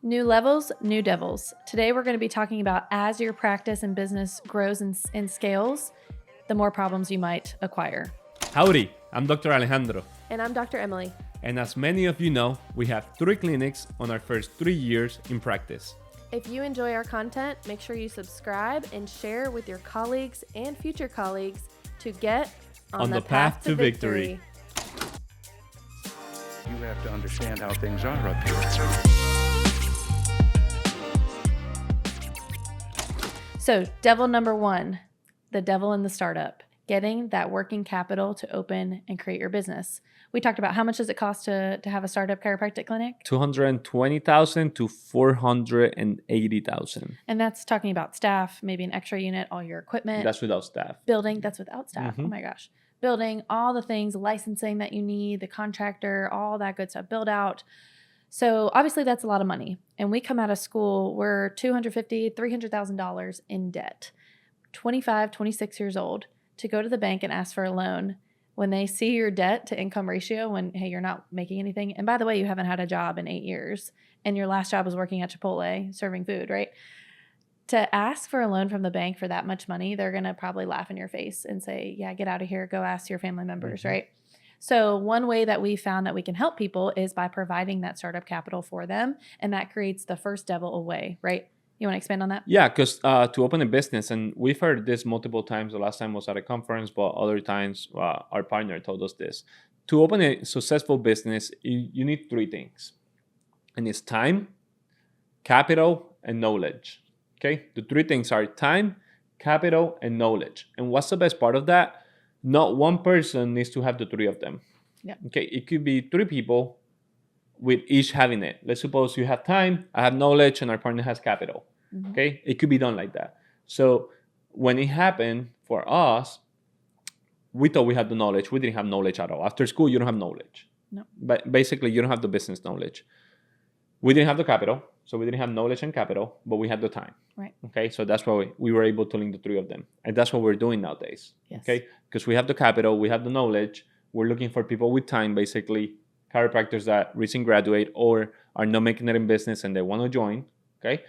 New levels, new devils. Today we're going to be talking about as your practice and business grows and scales, the more problems you might acquire. Howdy, I'm Dr. Alejandro. And I'm Dr. Emily. And as many of you know, we have 3 clinics on our first 3 years in practice. If you enjoy our content, make sure you subscribe and share with your colleagues and future colleagues to get on the path to victory. You have to understand how things are up here. So, devil number 1, the devil in the startup, getting that working capital to open and create your business. We talked about how much does it cost to have a startup chiropractic clinic? $220,000 to $480,000. And that's talking about staff, maybe an extra unit, all your equipment. That's without staff. Building, that's without staff. Oh my gosh. Building, all the things, licensing that you need, the contractor, all that good stuff, build out. So obviously that's a lot of money. And we come out of school, we're $250,000, $300,000 in debt. 25, 26 years old, to go to the bank and ask for a loan when they see your debt to income ratio, when, hey, you're not making anything. And by the way, you haven't had a job in 8 years and your last job was working at Chipotle serving food, right? To ask for a loan from the bank for that much money, they're going to probably laugh in your face and say, yeah, get out of here. Go ask your family members, right? So one way that we found that we can help people is by providing that startup capital for them. And that creates the first devil away, right? You want to expand on that? Yeah, because to open a business, and we've heard this multiple times. The last time was at a conference, but other times our partner told us this. To open a successful business, you need 3 things. And it's time, capital, and knowledge. Okay? The 3 things are time, capital, and knowledge. And what's the best part of that? Not one person needs to have the 3 of them. Yeah. Okay, it could be 3 people with each having it. Let's suppose you have time, I have knowledge, and our partner has capital. Okay, it could be done like that. So when it happened for us, we thought we had the knowledge. We didn't have knowledge at all. After school, you don't have knowledge. No. But basically, you don't have the business knowledge. We didn't have the capital, so we didn't have knowledge and capital, but we had the time. Right. Okay, so that's why we were able to link the 3 of them. And that's what we're doing nowadays. Yes. Okay, because we have the capital, we have the knowledge. We're looking for people with time, basically, chiropractors that recently graduate or are not making it in business and they want to join. Okay,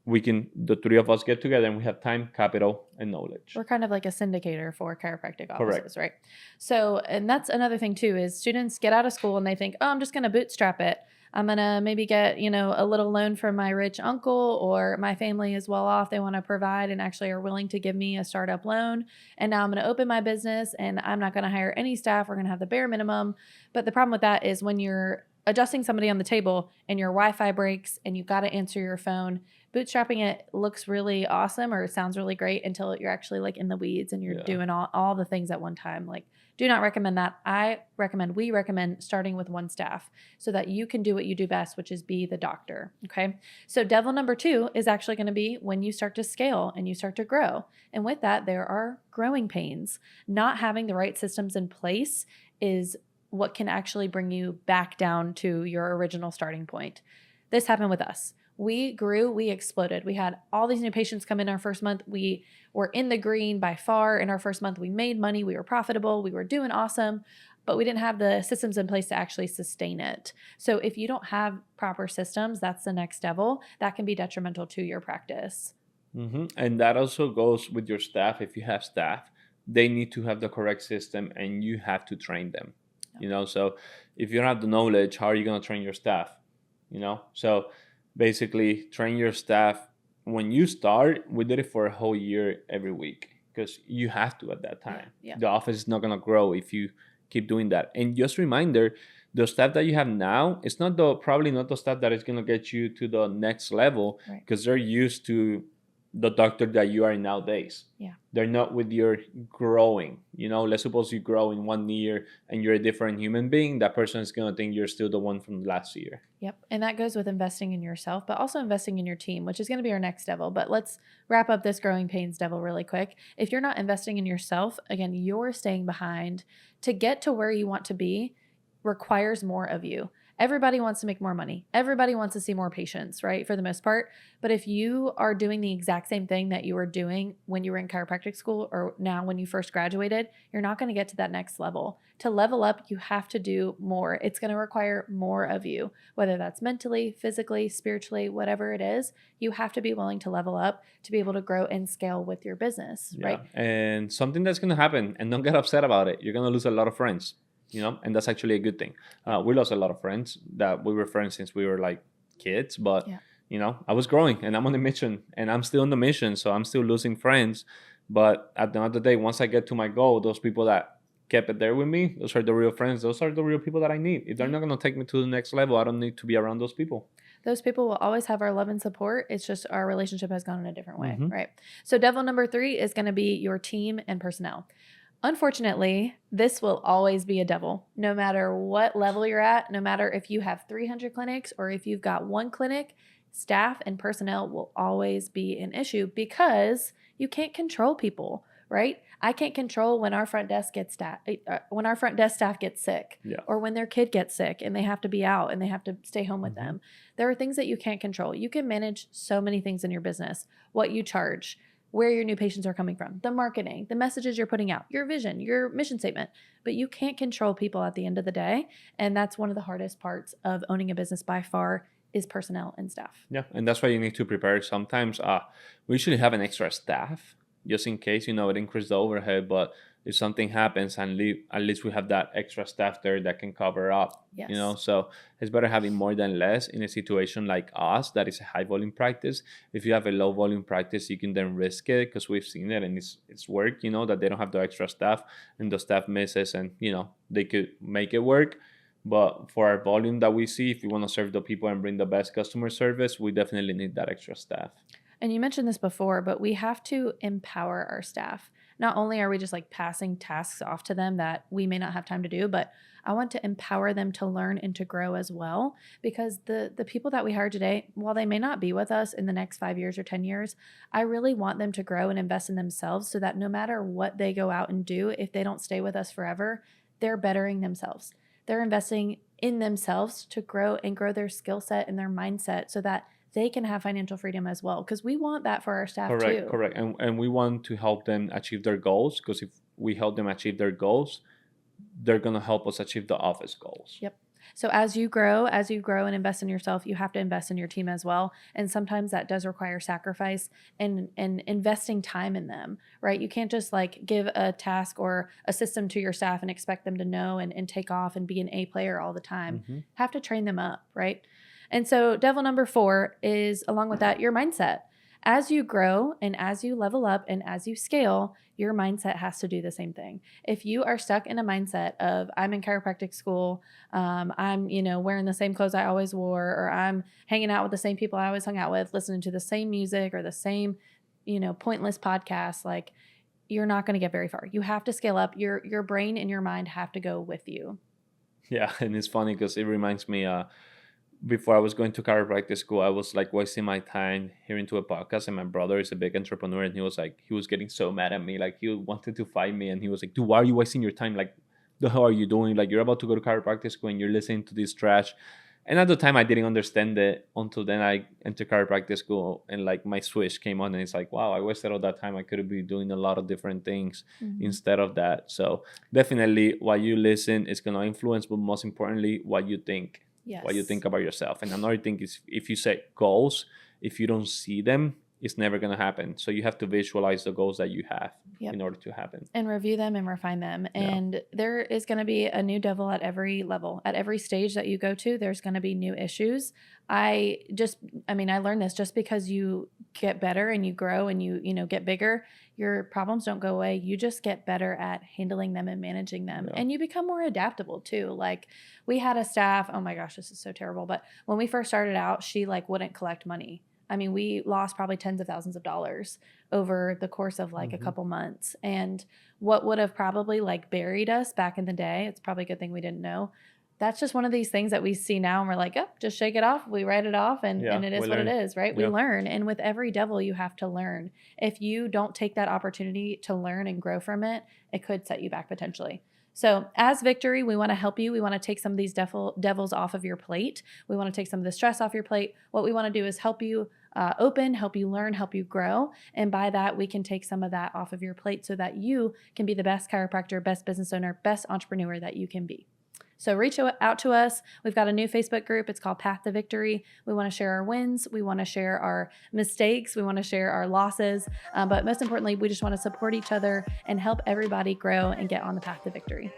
the 3 of us get together and we have time, capital, and knowledge. We're kind of like a syndicator for chiropractic offices, Correct. right? So, and that's another thing too, is students get out of school and they think, oh, I'm just going to bootstrap it. I'm going to maybe get, a little loan from my rich uncle, or my family is well off. They want to provide and actually are willing to give me a startup loan. And now I'm going to open my business and I'm not going to hire any staff. We're going to have the bare minimum. But the problem with that is when you're adjusting somebody on the table and your Wi-Fi breaks and you've got to answer your phone, bootstrapping it looks really awesome or it sounds really great until you're actually like in the weeds and you're doing all the things at one time. Like, do not recommend that. We recommend starting with 1 staff so that you can do what you do best, which is be the doctor. Okay. So devil number 2 is actually going to be when you start to scale and you start to grow. And with that, there are growing pains. Not having the right systems in place is what can actually bring you back down to your original starting point. This happened with us. We grew, we exploded. We had all these new patients come in our first month. We were in the green by far in our first month. We made money. We were profitable. We were doing awesome, but we didn't have the systems in place to actually sustain it. So if you don't have proper systems, that's the next devil. That can be detrimental to your practice. And that also goes with your staff. If you have staff, they need to have the correct system and you have to train them. So if you don't have the knowledge, how are you going to train your staff? So basically train your staff. When you start, we did it for a whole year every week because you have to at that time. Yeah. The office is not going to grow if you keep doing that. And just reminder, the staff that you have now, it's probably not the staff that is going to get you to the next level because they're used to the doctor that you are nowadays. Yeah. They're not with your growing. Let's suppose you grow in 1 year and you're a different human being. That person is going to think you're still the one from last year. Yep. And that goes with investing in yourself, but also investing in your team, which is going to be our next devil. But let's wrap up this growing pains devil really quick. If you're not investing in yourself, again, you're staying behind. To get to where you want to be requires more of you. Everybody wants to make more money. Everybody wants to see more patients, right? For the most part. But if you are doing the exact same thing that you were doing when you were in chiropractic school or now when you first graduated, you're not going to get to that next level. To level up, you have to do more. It's going to require more of you, whether that's mentally, physically, spiritually, whatever it is. You have to be willing to level up to be able to grow and scale with your business, right? And something that's going to happen, and don't get upset about it, you're going to lose a lot of friends. And that's actually a good thing. We lost a lot of friends that we were friends since we were like kids, but I was growing and I'm on a mission and I'm still on the mission. So I'm still losing friends. But at the end of the day, once I get to my goal, those people that kept it there with me, those are the real friends. Those are the real people that I need. If they're not going to take me to the next level, I don't need to be around those people. Those people will always have our love and support. It's just our relationship has gone in a different way, right? So devil number 3 is going to be your team and personnel. Unfortunately, this will always be a devil, no matter what level you're at, no matter if you have 300 clinics or if you've got one clinic, staff and personnel will always be an issue because you can't control people, right? I can't control when our front desk staff gets sick or when their kid gets sick and they have to be out and they have to stay home with them. There are things that you can't control. You can manage so many things in your business, what you charge, where your new patients are coming from, the marketing, the messages you're putting out, your vision, your mission statement, but you can't control people at the end of the day. And that's one of the hardest parts of owning a business by far is personnel and staff. Yeah. And that's why you need to prepare. Sometimes we usually have an extra staff just in case, it increases the overhead, but if something happens and at least we have that extra staff there that can cover up, so it's better having more than less in a situation like us that is a high volume practice. If you have a low volume practice, you can then risk it because we've seen it and it's work, that they don't have the extra staff and the staff misses and, they could make it work. But for our volume that we see, if we want to serve the people and bring the best customer service, we definitely need that extra staff. And you mentioned this before, but we have to empower our staff. Not only are we just like passing tasks off to them that we may not have time to do, but I want to empower them to learn and to grow as well. Because the people that we hire today, while they may not be with us in the next 5 years or 10 years, I really want them to grow and invest in themselves so that no matter what they go out and do, if they don't stay with us forever, they're bettering themselves. They're investing in themselves to grow and grow their skill set and their mindset so that they can have financial freedom as well, because we want that for our staff too. Correct. And we want to help them achieve their goals, because if we help them achieve their goals, they're going to help us achieve the office goals. Yep. So as you grow and invest in yourself, you have to invest in your team as well. And sometimes that does require sacrifice and investing time in them, right? You can't just like give a task or a system to your staff and expect them to know and take off and be an A player all the time. Have to train them up, right? And so devil number 4 is, along with that, your mindset. As you grow and as you level up and as you scale, your mindset has to do the same thing. If you are stuck in a mindset of I'm in chiropractic school, I'm wearing the same clothes I always wore, or I'm hanging out with the same people I always hung out with, listening to the same music or the same pointless podcasts, like you're not going to get very far. You have to scale up. Your brain and your mind have to go with you. Yeah, and it's funny because it reminds me before I was going to chiropractic school, I was like wasting my time hearing to a podcast, and my brother is a big entrepreneur, and he was getting so mad at me, like he wanted to fight me, and he was like, dude, why are you wasting your time? Like, the hell are you doing? Like, you're about to go to chiropractic school and you're listening to this trash. And at the time I didn't understand it until then I entered chiropractic school and like my switch came on and it's like, wow, I wasted all that time. I could be doing a lot of different things instead of that. So definitely what you listen is going to influence, but most importantly, what you think. Yes. What you think about yourself. And another thing is, if you set goals, if you don't see them, it's never going to happen. So you have to visualize the goals that you have in order to happen. And review them and refine them. And there is going to be a new devil at every level. At every stage that you go to, there's going to be new issues. I learned this, just because you get better and you grow and you get bigger, your problems don't go away. You just get better at handling them and managing them. Yeah. And you become more adaptable too. Like, we had a staff, oh my gosh, this is so terrible. But when we first started out, she wouldn't collect money. I mean, we lost probably tens of thousands of dollars over the course of a couple months. And what would have probably buried us back in the day, it's probably a good thing we didn't know. That's just one of these things that we see now and we're like, oh, just shake it off. We write it off and it is what it is, right? Yeah. We learn. And with every devil, you have to learn. If you don't take that opportunity to learn and grow from it, it could set you back potentially. So as Victory, we want to help you. We want to take some of these devils off of your plate. We want to take some of the stress off your plate. What we want to do is help you open, help you learn, help you grow. And by that, we can take some of that off of your plate so that you can be the best chiropractor, best business owner, best entrepreneur that you can be. So reach out to us. We've got a new Facebook group. It's called Path to Victory. We want to share our wins. We want to share our mistakes. We want to share our losses. But most importantly, we just want to support each other and help everybody grow and get on the path to victory.